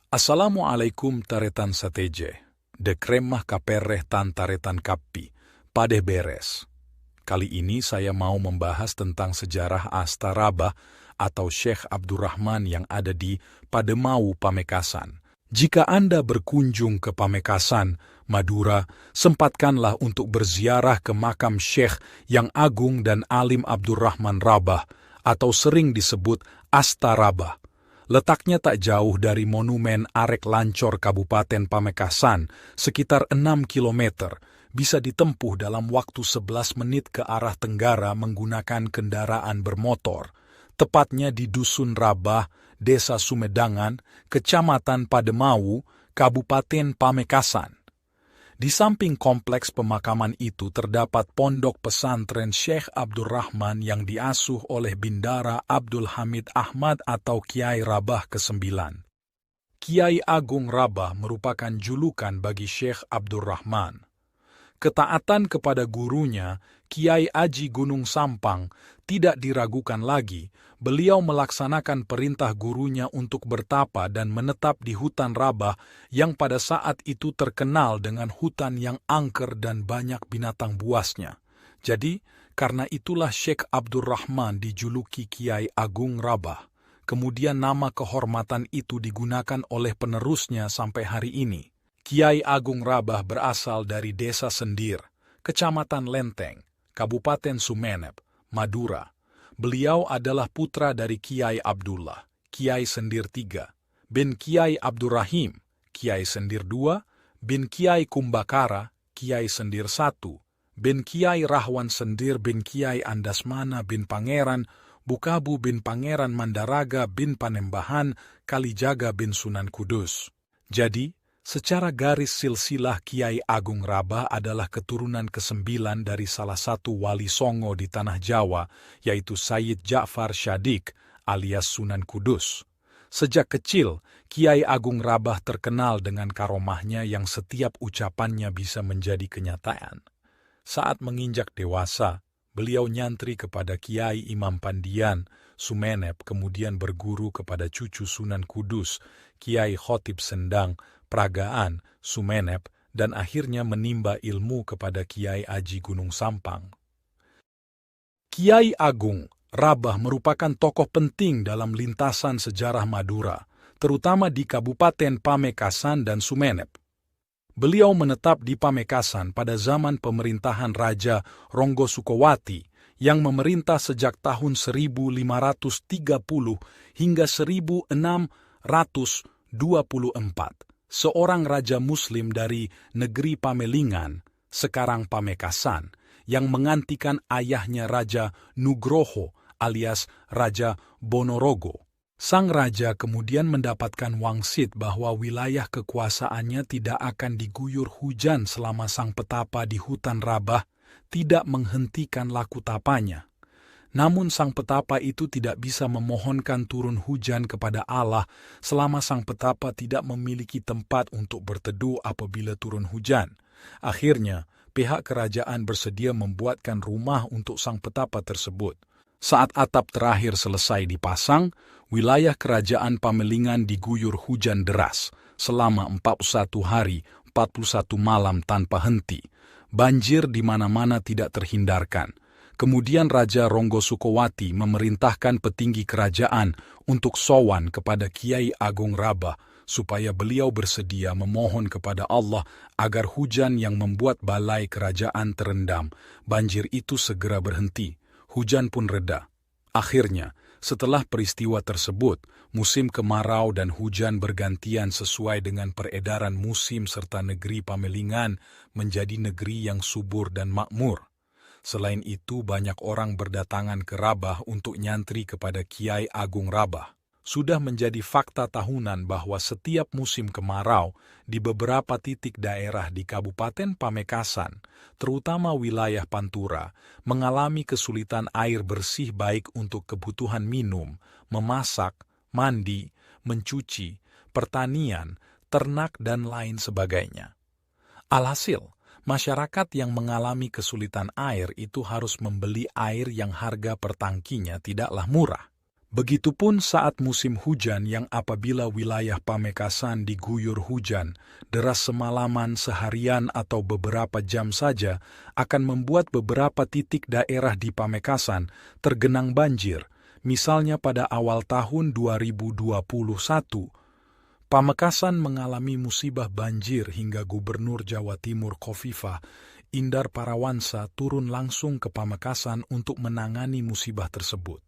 Assalamualaikum taretan sateje, de kremah kapereh tan taretan kapi, padeh beres. Kali ini saya mau membahas tentang sejarah Asta Rabah atau Syekh Abdurrahman yang ada di Pademau, Pamekasan. Jika Anda berkunjung ke Pamekasan, Madura, sempatkanlah untuk berziarah ke makam Syekh yang agung dan alim Abdurrahman Rabah atau sering disebut Asta Rabah. Letaknya tak jauh dari Monumen Arek Lancor Kabupaten Pamekasan, sekitar 6 km, bisa ditempuh dalam waktu 11 menit ke arah tenggara menggunakan kendaraan bermotor, tepatnya di Dusun Rabah, Desa Sumedangan, Kecamatan Pademau, Kabupaten Pamekasan. Di samping kompleks pemakaman itu terdapat pondok pesantren Syekh Abdurrahman yang diasuh oleh Bindara Abdul Hamid Ahmad atau Kiai Rabah ke-9. Kiai Agung Rabah merupakan julukan bagi Syekh Abdurrahman. Ketaatan kepada gurunya, Kiai Aji Gunung Sampang, tidak diragukan lagi. Beliau melaksanakan perintah gurunya untuk bertapa dan menetap di hutan Rabah yang pada saat itu terkenal dengan hutan yang angker dan banyak binatang buasnya. Jadi, karena itulah Syekh Abdurrahman dijuluki Kiai Agung Rabah. Kemudian nama kehormatan itu digunakan oleh penerusnya sampai hari ini. Kiai Agung Rabah berasal dari Desa Sendir, Kecamatan Lenteng, Kabupaten Sumeneb, Madura. Beliau adalah putra dari Kiai Abdullah, Kiai Sendir III, bin Kiai Abdurrahim, Kiai Sendir II, bin Kiai Kumbakara, Kiai Sendir I, bin Kiai Rahwan Sendir bin Kiai Andasmana bin Pangeran, Bukabu bin Pangeran Mandaraga bin Panembahan, Kalijaga bin Sunan Kudus. Jadi, secara garis silsilah Kiai Agung Rabah adalah keturunan ke-9 dari salah satu wali Songo di Tanah Jawa, yaitu Sayyid Ja'far Syadik alias Sunan Kudus. Sejak kecil, Kiai Agung Rabah terkenal dengan karomahnya yang setiap ucapannya bisa menjadi kenyataan. Saat menginjak dewasa, beliau nyantri kepada Kiai Imam Pandian, Sumeneb, kemudian berguru kepada cucu Sunan Kudus, Kiai Khotib Sendang, Pragaan, Sumeneb, dan akhirnya menimba ilmu kepada Kiai Aji Gunung Sampang. Kiai Agung Rabah merupakan tokoh penting dalam lintasan sejarah Madura, terutama di Kabupaten Pamekasan dan Sumeneb. Beliau menetap di Pamekasan pada zaman pemerintahan Raja Ronggo Sukowati yang memerintah sejak tahun 1530 hingga 1624. Seorang raja muslim dari negeri Pamelingan, sekarang Pamekasan, yang menggantikan ayahnya Raja Nugroho alias Raja Bonorogo. Sang raja kemudian mendapatkan wangsit bahwa wilayah kekuasaannya tidak akan diguyur hujan selama sang petapa di hutan Rabah tidak menghentikan laku tapanya. Namun sang petapa itu tidak bisa memohonkan turun hujan kepada Allah selama sang petapa tidak memiliki tempat untuk berteduh apabila turun hujan. Akhirnya, pihak kerajaan bersedia membuatkan rumah untuk sang petapa tersebut. Saat atap terakhir selesai dipasang, wilayah kerajaan Pamelingan diguyur hujan deras selama 41 hari, 41 malam tanpa henti. Banjir di mana-mana tidak terhindarkan. Kemudian Raja Ronggo Sukowati memerintahkan petinggi kerajaan untuk sowan kepada Kiai Agung Rabah supaya beliau bersedia memohon kepada Allah agar hujan yang membuat balai kerajaan terendam, banjir itu segera berhenti. Hujan pun reda. Akhirnya, setelah peristiwa tersebut, musim kemarau dan hujan bergantian sesuai dengan peredaran musim serta negeri Pamelingan menjadi negeri yang subur dan makmur. Selain itu, banyak orang berdatangan ke Rabah untuk nyantri kepada Kiai Agung Rabah. Sudah menjadi fakta tahunan bahwa setiap musim kemarau di beberapa titik daerah di Kabupaten Pamekasan, terutama wilayah Pantura, mengalami kesulitan air bersih baik untuk kebutuhan minum, memasak, mandi, mencuci, pertanian, ternak, dan lain sebagainya. Alhasil, masyarakat yang mengalami kesulitan air itu harus membeli air yang harga per tangkinya tidaklah murah. Begitupun saat musim hujan yang apabila wilayah Pamekasan diguyur hujan, deras semalaman seharian atau beberapa jam saja akan membuat beberapa titik daerah di Pamekasan tergenang banjir. Misalnya pada awal tahun 2021, Pamekasan mengalami musibah banjir hingga Gubernur Jawa Timur Khofifah Indar Parawansa turun langsung ke Pamekasan untuk menangani musibah tersebut.